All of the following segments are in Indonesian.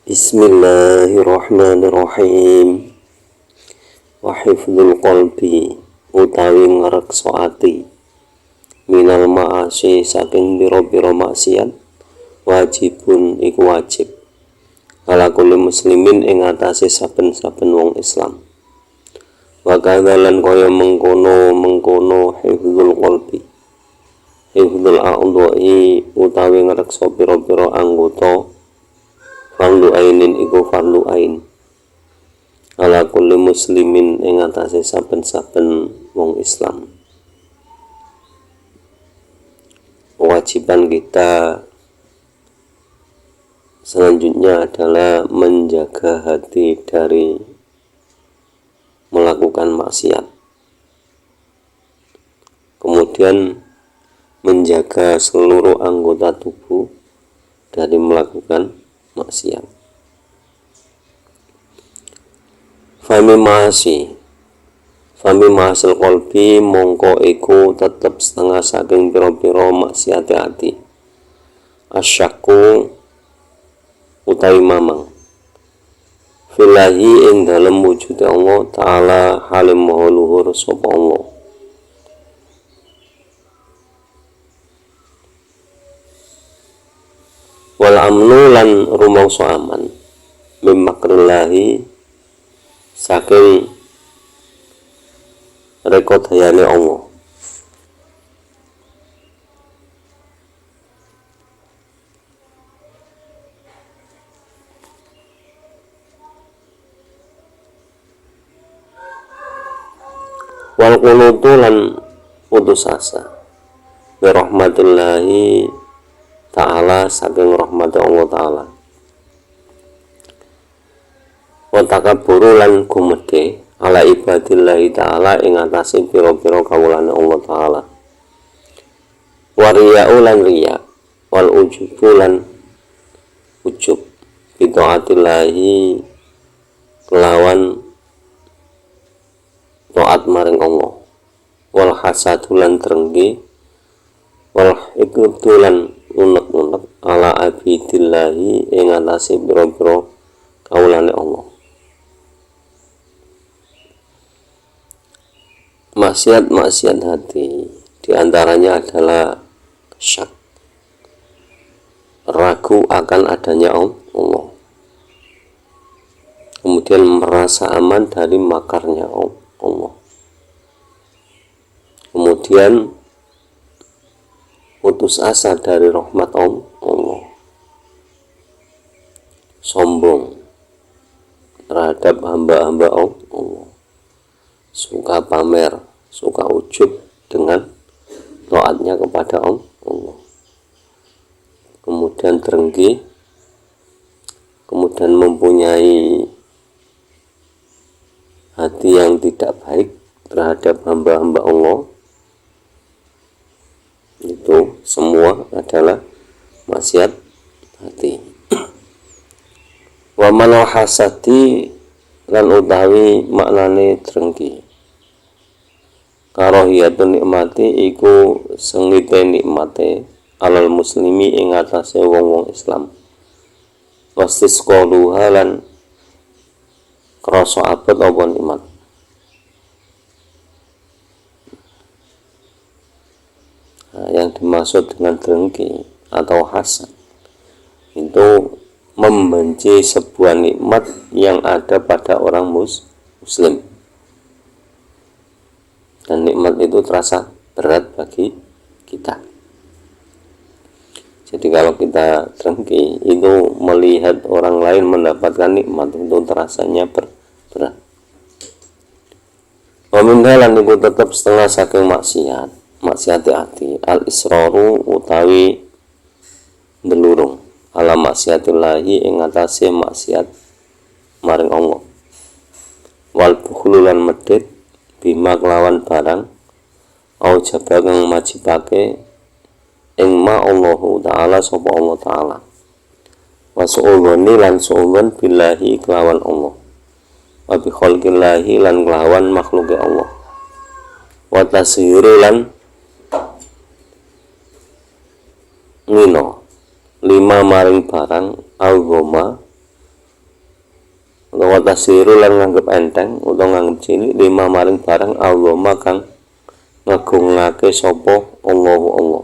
Bismillahirrahmanirrahim. Wa hifdzul qalbi utawi ngrekso ati minal ma'asi saking pira-pira maksiat wajibun iku wajib ala kulli muslimin ing atase saben-saben wong Islam. Wa kadzalan kaya mengkono hifdzul qalbi hifdzul a'dha'i utawi ngrekso pira-pira anggota fardu ainin iku fardu ain ala kulli muslimin ing atase saben-saben wong Islam. Kewajiban kita selanjutnya adalah menjaga hati dari melakukan maksiat, kemudian menjaga seluruh anggota tubuh dari melakukan maksiat. Fami mahasil kolbi mongko iku tetep setengah saking pira-pira maksiate ati. Asyaku utawi mamang filahi ing dalem wujude Allah taala halim maha luhur sapa Allah. Wal amnu lan rumangsa aman mim makrillahi saking rekodayane Allah. Wal qunutu lan putus asa bi rahmatillahi ta'ala saking rahmat Allah ta'ala. Wa takabburu lan gumedhe ala ibadillahi ta'ala ing atase pira-pira kawulane Allah ta'ala. Wa riya'u lan riya wal ujubu lan ujub bi taatillahi kelawan taat maring Allah. Wal hasadu lan drengki wal hikmatu lan unek-unek ala abidillahi ing atase pira-pira kawulane Allah. Maksiat hati diantaranya adalah syak, ragu akan adanya Allah, kemudian merasa aman dari makarnya Allah, kemudian putus asa dari rahmat Allah, sombong terhadap hamba-hamba Allah, suka pamer, suka ujub dengan taatnya kepada Allah, kemudian drengki, kemudian mempunyai hati yang tidak baik terhadap hamba-hamba Allah. Itu semua adalah maksiat hati. Wa manal hasadi lan utawi maknane drengki karahiyatun nikmati iku sengite nikmate alal muslimi ing atase wong-wong Islam. Wastisqaluha lan krasa abot apa nikmat. Yang dimaksud dengan drengki atau hasad itu membenci sebuah nikmat yang ada pada orang muslim, dan nikmat itu terasa berat bagi kita. Jadi kalau kita drengki itu melihat orang lain mendapatkan nikmat itu terasanya berat. Pemindahan itu tetap setengah saking maksiati hati al israru utawi ndelurung ala maksiatillahi ing atase maksiat maring Allah. Wal bukhlu lan medhit bima kelawan barang au jaba kang majibake ing ma Allah taala sapa Allah taala. Wa su'udhani lan su'udhan billahi kelawan Allah. Wa bi khalqillahi lan kelawan makhluke Allah. Wa tasyiri lan ngino lima maring barang al-goma utawa tasiru lan nganggep enteng utawa nganggep cilik lima maring barang Allah kang ngagungake sapa Allah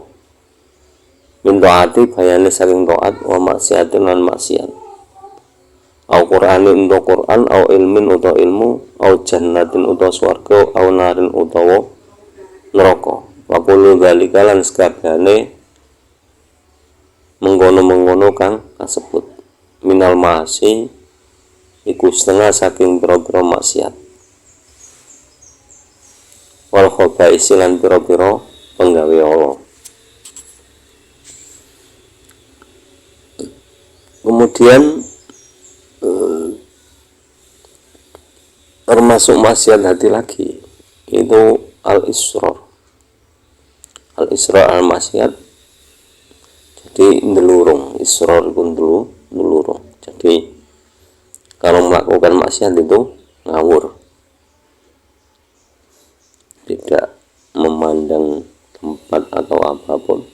min taati bayane saking taat wa maksiatin lan maksiat au qur'anin utawa Qur'an au ilmin utawa ilmu au jannatin utawa swarga au narin utawa neraka wa kullu dzalika lan sakabehane mengkono-mengkono kang kasebut minal ma'asi iku setengah saking pira-pira maksiat wal khaba'is lan pira-pira penggawe Allah. Kemudian termasuk maksiat hati lagi itu al-israr al-maksiat jadi ndelurung, israr itu ndelurung. Jadi kalau melakukan maksiat itu ngawur, tidak memandang tempat atau apapun,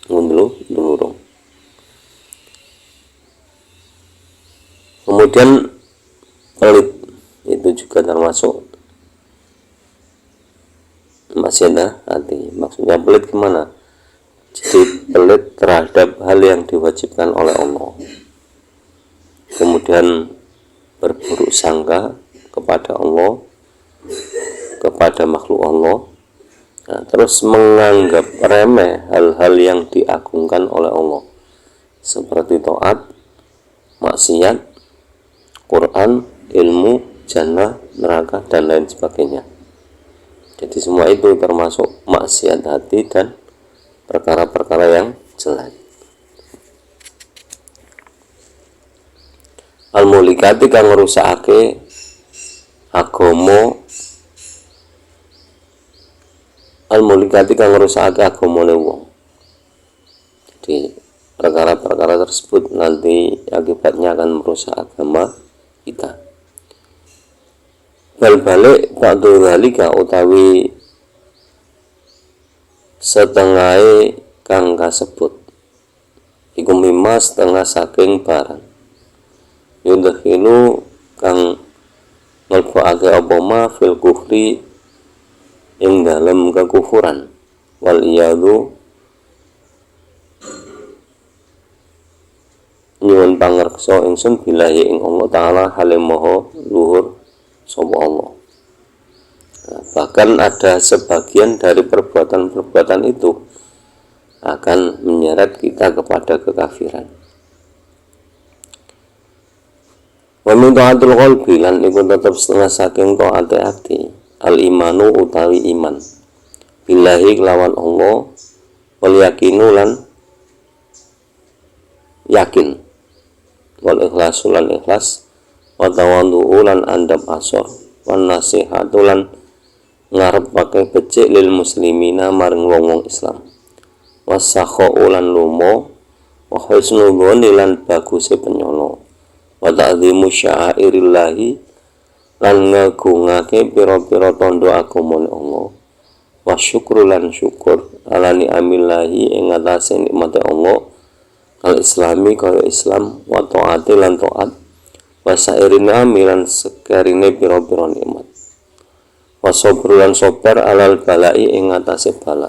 ndelurung. Kemudian pelit itu juga termasuk maksiat hati. Maksudnya pelit gimana? Jadi pelit terhadap hal yang diwajibkan oleh Allah, kemudian berburuk sangka kepada Allah, kepada makhluk Allah, nah, terus menganggap remeh hal-hal yang diagungkan oleh Allah seperti taat, maksiat, Quran, ilmu, jannah, neraka, dan lain sebagainya. Jadi semua itu termasuk maksiat hati dan perkara-perkara yang jelek. Al-mulikati kang ngrusakake agama, al-mulikati kang ngrusakake agamane wong. Jadi perkara-perkara tersebut nanti akibatnya akan merusak agama kita. Bal-balik ba'du dzalika utawi setengah kang kasebut iku mimma setengah saking barang yudhilu kang ngelbokake apa ma fil kufri ing dalem kekufuran wal iyadu nyuwun pangreksa ingsun billahi ing Allah taala halim maha luhur sapa Allah. Nah, bahkan ada sebagian dari perbuatan-perbuatan itu akan menyeret kita kepada kekafiran. Wa min ta'atul qalbi lan iku tetep setengah saking taat hati al-imanu utawi iman billahi kelawan Allah wal yakinu lan yakin wal ikhlasu lan ikhlas wa tawadhu lan andap asor wan nasihatu lan ngarep pakai becik lil muslimina maring wong-wong Islam wasakho lan lumo wa husnul dzoni lan baguse penyono wa ta'dhimu sya'airillahi lan ngagungake pira-pira tondo agamane Allah wa syukru lan syukur ala ni'amillahi ing atase nikmate Allah al islami kaya Islam wa ta'ati lan ta'at wa sairina milan sekarine pira-pira nikmat wa sabru lan sabar alal balai ing atase bala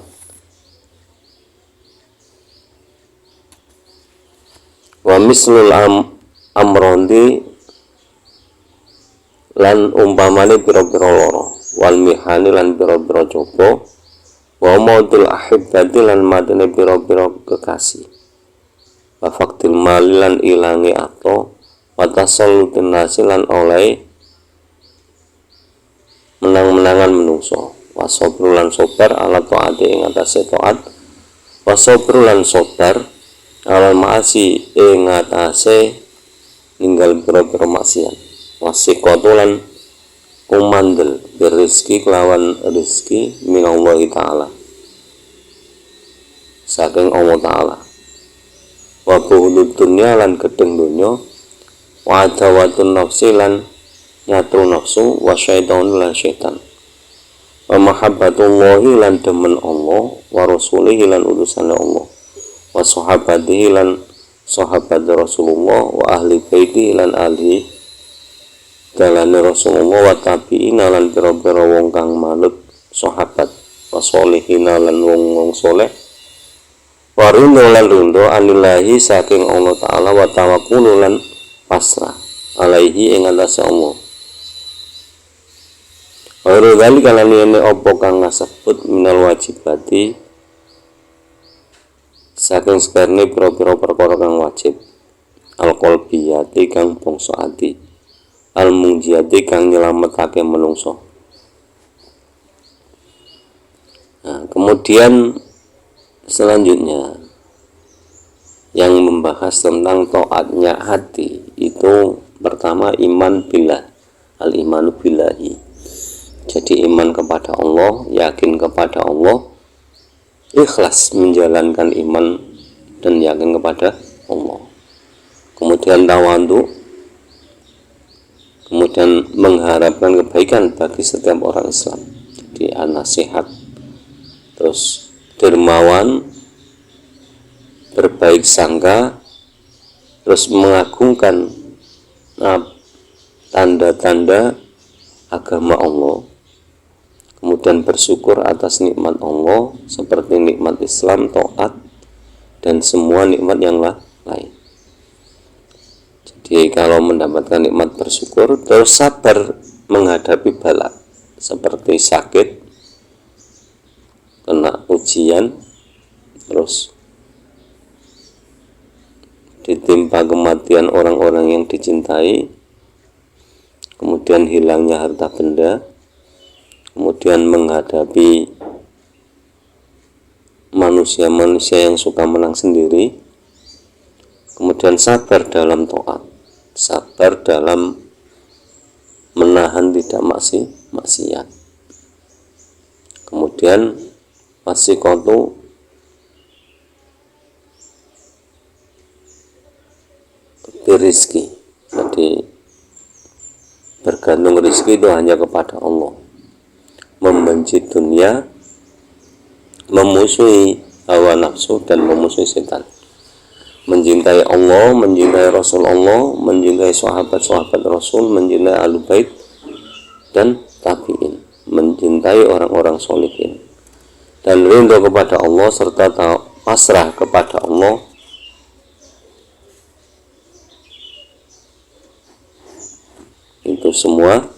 wa mislul amrondi lan umpamane pira-pira lara wal mihani lan pira-pira coba wa maudul ahibbati lan matene pira-pira kekasih wa faktil mali lan ilange atau wa tasallutin nasi lan oleh menang-menangan menungso wa sabru lan sabar ala taati ing atase taat wa sabru lan sabar ala maasi ing atase ninggal pira-pira maksiat wasiqatu lan kumandel berizki kelawan rezeki minallahi taala saking Allah taala wa buhudud dunya lan gedeng donya wa adawatun nafsi lan nyatu nafsu wa syaitan lan syaitan wa mahabbatullahi lan demen Allah wa rasulihi lan utusane Allah wa sahabatihi lan sahabat Rasulullah wa ahli baiti lan ahli dalane Rasulullah wa tabi'ina lan pira-pira wong kang manut sahabat wa sholihina lan wong-wong soleh wa rindo lan rindo anillahi saking Allah Ta'ala wa tawakkul lan pasrah alaihi ing atase Allah. Ora kali kalane apa kang ngasebut minal wajibati saking sekarne pira-pira perkara kang wajib al-qalbiyati kang bangsa ati al-munjiyati kang nyelametake menungso. Nah, kemudian selanjutnya yang membahas tentang taatnya hati itu pertama iman billah, al-imanu billahi. Jadi iman kepada Allah, yakin kepada Allah, ikhlas menjalankan iman dan yakin kepada Allah. Kemudian tawadhu, kemudian mengharapkan kebaikan bagi setiap orang Islam. Jadi an-nasihat, terus dermawan, berbaik sangka, terus mengagungkan tanda-tanda agama Allah, kemudian bersyukur atas nikmat Allah seperti nikmat Islam, taat, dan semua nikmat yang lain. Jadi kalau mendapatkan nikmat bersyukur, terus sabar menghadapi bala seperti sakit, kena ujian, terus ditimpa kematian orang-orang yang dicintai, kemudian hilangnya harta benda, kemudian menghadapi manusia-manusia yang suka menang sendiri, kemudian sabar dalam taat, sabar dalam menahan tidak maksiat, kemudian wasiqatu birizki. Jadi bergantung rezeki itu hanya kepada Allah, membenci dunia, memusuhi hawa nafsu dan memusuhi setan, mencintai Allah, mencintai Rasul Allah, mencintai sahabat-sahabat Rasul, mencintai Ahlul Bait dan tabi'in, mencintai orang-orang sholihin, dan rindu kepada Allah serta pasrah kepada Allah. Itu semua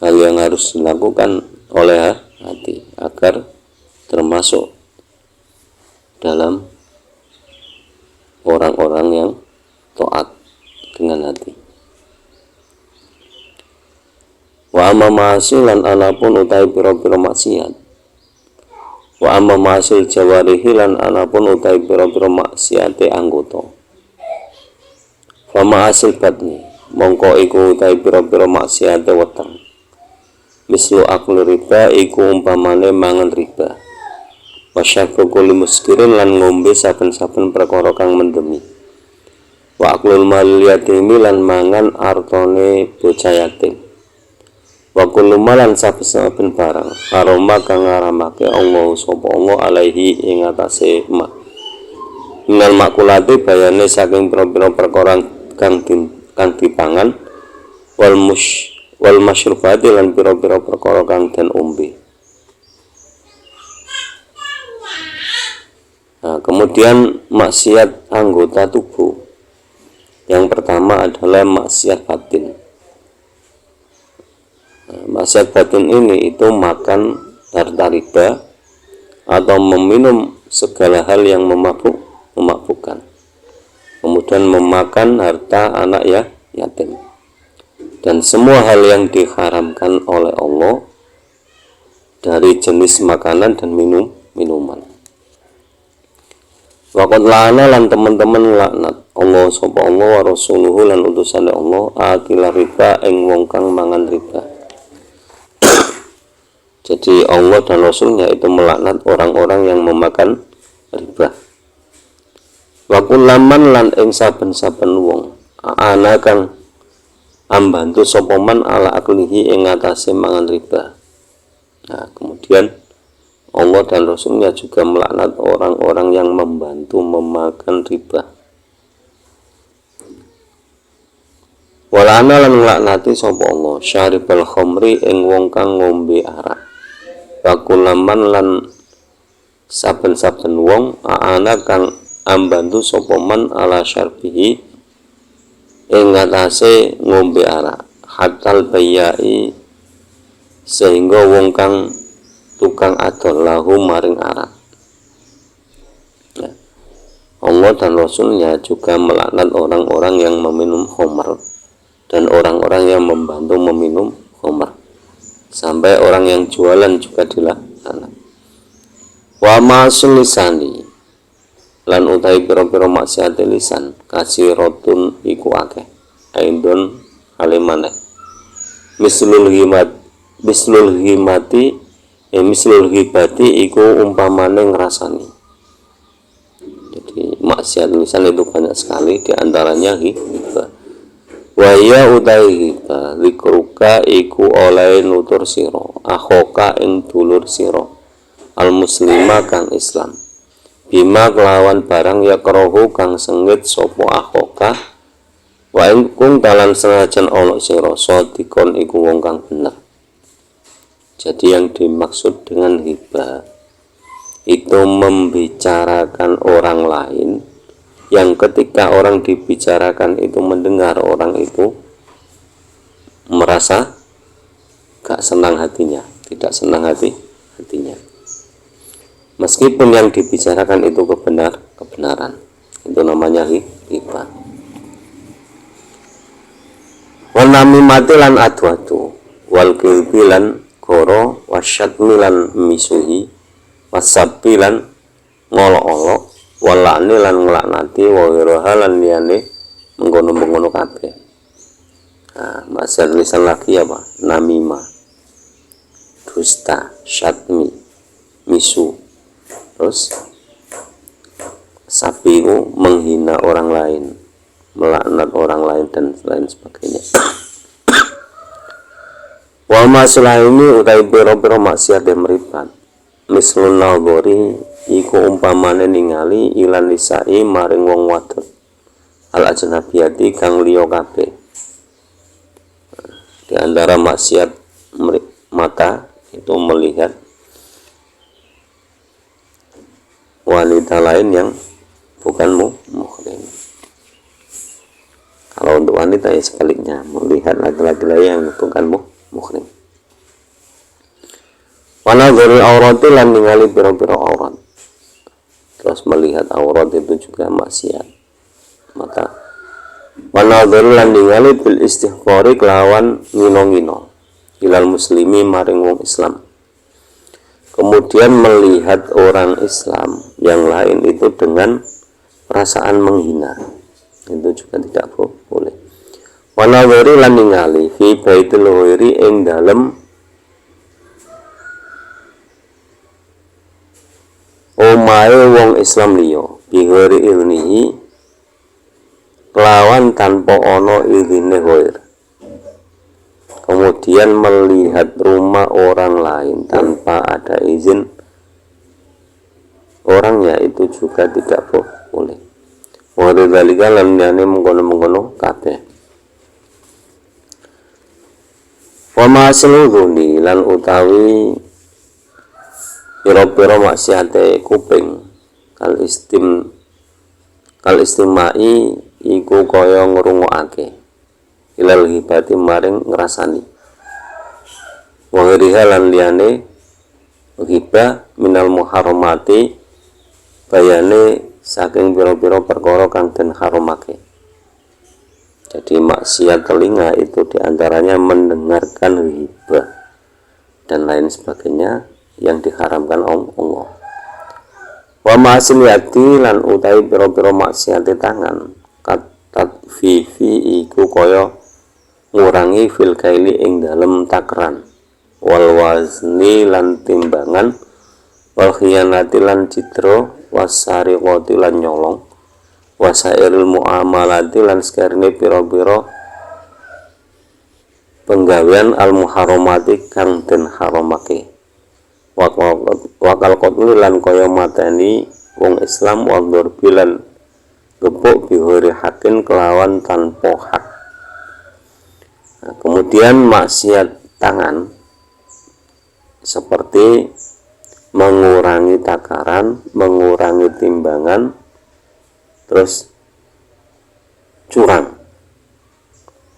hal yang harus dilakukan oleh hati agar termasuk dalam orang-orang yang taat dengan hati. Wa amma ma'asilan anapun utai pira-pira maksiat, wa amma ma'asil jawarihi lan anapun utai pira-pira maksiate anggota, fa ma'asil batni mongko iku utai pira-pira maksiate weteng, mislu aklu riba iku umpamane mangan riba, wasyarbu kulli muskirin lan ngombe saben-saben perkara kang mendemi, wa aklul malil yatimi lan mangan artone bocah yatim, wa kullu malan saben-saben barang haroma kang ngaramake Allah sapa Allah alaihi ing atase minal makulati bayane saking pira-pira perkara kang dipangan wal masyrubati lan pira-pira perkara kang den ombe. Nah, kemudian maksiat anggota tubuh. Yang pertama adalah maksiat batin. Nah, maksiat batin ini itu makan harta riba atau meminum segala hal yang memabukkan, kemudian memakan harta anak yatim, dan semua hal yang diharamkan oleh Allah dari jenis makanan dan minuman. Waqad la'ana lan teman-teman laknat Allah sapa Allah wa rasuluhu lan utusane Allah akila riba ing wong kang mangan riba. Jadi Allah dan Rasulnya itu melaknat orang-orang yang memakan riba. Wa kullaman lan ing saben-saben wong ana kang ambantu sapa man ala aklihi ing atase mangan riba. Nah, kemudian Allah dan Rasulnya juga melaknat orang-orang yang membantu memakan riba. Walana lan nglaknati sapa Allah syaribal khamri ing wong kang ngombe arak. Bakulaman lan saben-saben wong aana kang ambantu sapa man ala syarbihi ing ngatasé ngombe arak. Hatal bayai sehingga wong kang tukang adol lahu maring arak. Allah dan Rasulnya juga melaknat orang-orang yang meminum khamr dan orang-orang yang membantu meminum khamr, sampai orang yang jualan juga dilaknat. Wa ma'sul lisani lan utahi pira-pira maksiat lisan kasiratun iku akeh aindon alemane mislul himati mislul hibati iku umpamane ngrasani. Jadi maksiat lisan itu banyak sekali, diantaranya hibah. Waya utai hibah likruka iku oleh nutur siro akhoka ing dulur siro al muslima kang Islam bima kelawan barang ya kerohu kang sengit sopo akhoka wa ing kung dalam senajan ono siro sodikon iku wong kang bener. Jadi yang dimaksud dengan hibah itu membicarakan orang lain yang ketika orang dibicarakan itu mendengar, orang itu merasa gak senang hatinya, tidak senang hatinya. Meskipun yang dibicarakan itu kebenaran, itu namanya hibah. Wal namimati lan adwatu, wal kilbi lan goro, wasyatmi lan misuhi, wasabbi lan ngolok-olok, walani lan nglaknati, wa wiroha lan liyane mengkono-mengkono kabeh. Nah, maksud lisan lagi apa? Namimah, dusta, syatmi, misu. Terus sabiu menghina orang lain, melaknat orang lain dan lain sebagainya. Wa maslaimi utai pira-pira maksiat yang meribat. Mislun nadhari iku umpamane ningali ilan lisai maring wong wadon al ajnabiyati kang liya kabeh. Di antara maksiat mata itu melihat wanita lain yang bukan muhrim. Kalau untuk wanita ya sebaliknya, melihat laki-laki lain yang bukan muhrim. Wanadhurul aurati lan ningali pira-pira aurat. Terus melihat aurat itu juga maksiat mata. Wanadhurul lan ningali bil istihqari kelawan ngino-ngino ilal muslimi maring wong Islam. Kemudian melihat orang Islam yang lain itu dengan perasaan menghina, itu juga tidak boleh. Wanadhuri lan ningali fi baitul ghairi ing dalem omahe wong Islam liya bihori ilnihi kelawan tanpa ana izine ghair. Kemudian melihat rumah orang lain tanpa ada izin orangnya, itu juga tidak boleh. Wa dzalika lan yani mengkono-mengkono kabeh. Wa masluduni lan utawi pira-pira maksiate kuping kal istimai iku kaya ngrungokake ilal hibati maring ngrasani wa ghiriha lan liyane hibah minal muharramati bayane saking pira-pira perkara kang den haramake. Jadi maksiat telinga itu diantaranya mendengarkan hibah dan lain sebagainya yang diharamkan Allah. Wa ma'asiyati lan utahi pira-pira maksiat tangan katat fifi iku kaya ngurangi fil kaili ing dalem takran wal wazni lan timbangan wal khiyanati lan citra wasariqati lan nyolong wasairil muamalati lan sekarne pira-pira penggawean al muharramati kang den haramake wakal qatli lan kaya mateni wong Islam wa dzurbilan gebuk bihuri hakin kelawan tanpa hak Nah, kemudian maksiat tangan seperti mengurangi takaran, mengurangi timbangan, terus curang,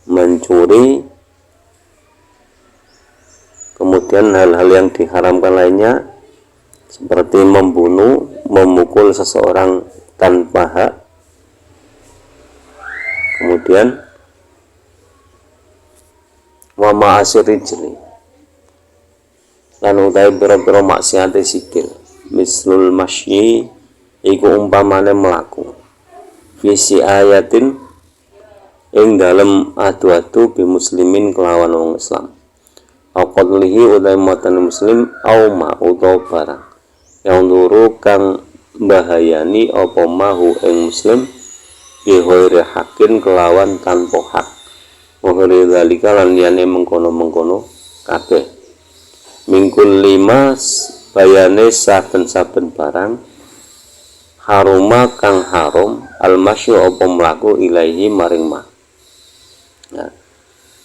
mencuri, kemudian hal-hal yang diharamkan lainnya seperti membunuh, memukul seseorang tanpa hak, kemudian wa ma'asir rijli lan utawi pira-pira maksiate sikil, mislul masyi iku umpamane mlaku, visi ayatin ing dalem adu-adu bi muslimin kelawan wong Islam, au qadlihi utawi matan muslim, au ma utawa barang yang turu kang bahayani apa mahu ing muslim bi ghairi hakin kelawan tanpa hak, wa ghairi zalika lan liyane mengkono-mengkono kabeh, mingkul 5 bayane saben-saben barang haruma kang haram almasyu apa mlaku ilaihi maring ma. Nah,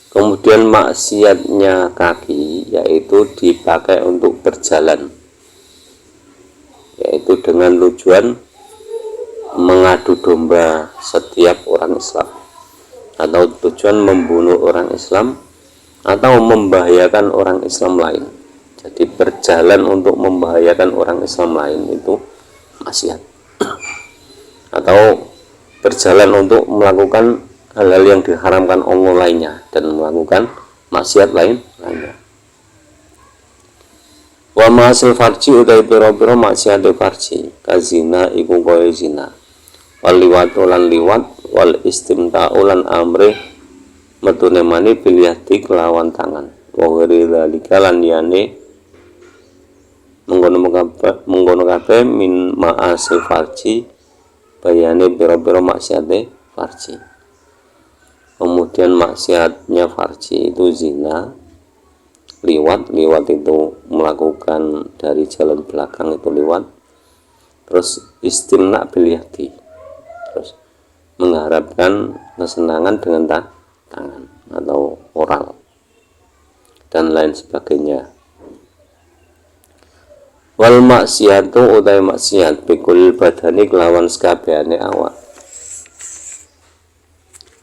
kemudian maksiatnya kaki yaitu dipakai untuk berjalan, yaitu dengan tujuan mengadu domba setiap orang Islam atau tujuan membunuh orang Islam atau membahayakan orang Islam lain. Jadi berjalan untuk membahayakan orang Islam lain itu maksiat, atau berjalan untuk melakukan hal-hal yang diharamkan Allah lainnya dan melakukan maksiat lainnya. Wa ma'asil farji utawi pira-pira maksiat farji, kazina iku kaya zina, wal liwatu lan liwat, wal istimta'u lan amri metune mani bil yadi kelawan tangan, wa ghairi dzalika lan liyane mengkono kabeh min ma'asil farji bayane pira-pira maksiate farji. Kemudian maksiatnya farji itu zina, liwat itu melakukan dari jalan belakang itu liwat, terus istimna bil yadi, terus mengharapkan kesenangan dengan tangan atau oral dan lain sebagainya. Wal maksiatu utai maksiat bikul badani kelawan sekabehane awak,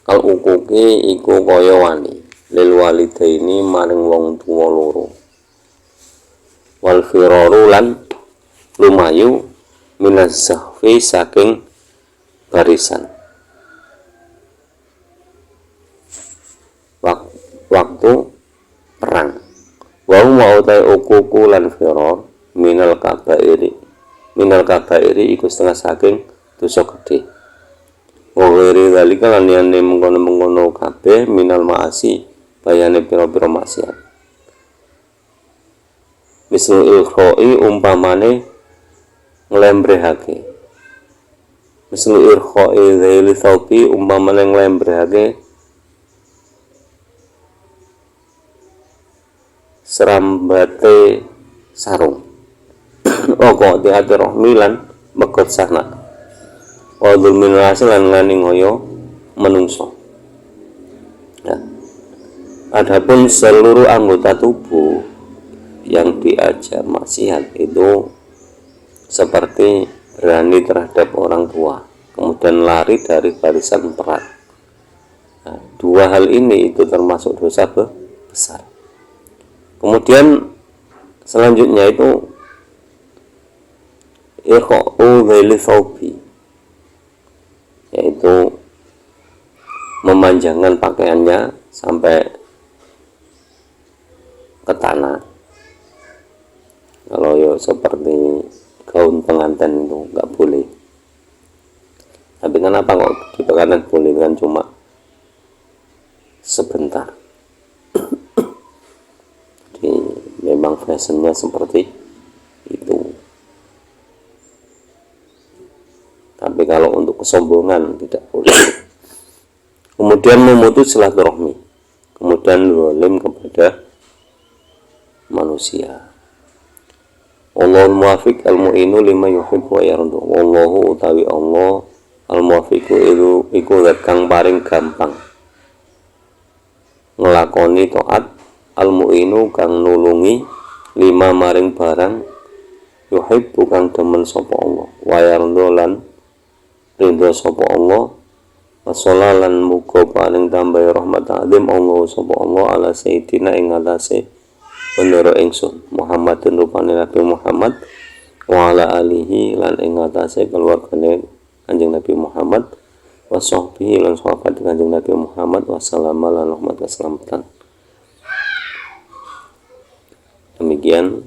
kal ukuki iku kaya wani lil walidaini maring wong tuwa loro, wal firaru lan lumayu minaz zahfi saking barisan, waktu perang, wa huma utai ukuku lan firar minal kabairi iku setengah saking dosa gedhe, wa ghairi dzalika lan liyane mengkono-mengkono kabeh minal ma'asi bayane pira-pira maksiat, misal ilkhoi umpamane nglembrehake, misal ilkhoi dzaili thawbi umpamane nglembrehake serambate sarung, kok diati rohmi lan megot sana, wadul minrasi lan laning hoyo menungso. Nah, adapun seluruh anggota tubuh yang diajar maksiat itu seperti berani terhadap orang tua, kemudian lari dari barisan perang. Nah, dua hal ini itu termasuk dosa besar. Kemudian selanjutnya itu ikha'u dzaili thawbi, yaitu memanjangkan pakaiannya sampai ke tanah. Kalau ya seperti gaun pengantin itu nggak boleh. Tapi kenapa kok di pengantin boleh, kan cuma sebentar. Jadi memang fashionnya seperti itu. Tapi kalau untuk kesombongan tidak boleh. Kemudian memutus silaturahmi, kemudian zalim kepada manusia. Allahul muwafiq al-mu'inu lima yuhibbu wa yardu. Wallahu utawi Allah al-muwafiqu iku zat kang paring gampang ngelakoni taat, al mu'inu kang nulungi, lima maring barang, yuhibbu kang demen sapa Allah, wa yardo lan ridho sapa Allah, wasolalan muga paring tambahi rahmat azim Allah sapa Allah ala sayyidina ing atase pendoro ingsun Muhammadin rupane Nabi Muhammad, wa ala alihi lan ing atase keluargane Kanjeng Nabi Muhammad, wa sahbihi lan sahabat Kanjeng Nabi Muhammad, wassalamu lan rahmat keselamatan. Demikian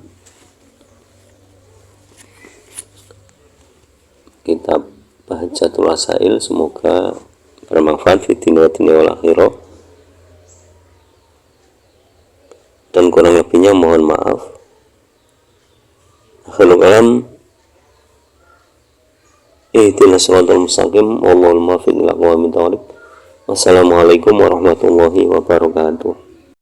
kitab Bahajatul Rasail, semoga bermanfaat di dunia wal akhirah, dan kurang lebihnya mohon maaf. Akhirul kalam, ihdinas siratal mustaqim, wallahul muwaffiq ila aqwamit thoriq. Wassalamualaikum warahmatullahi wabarakatuh.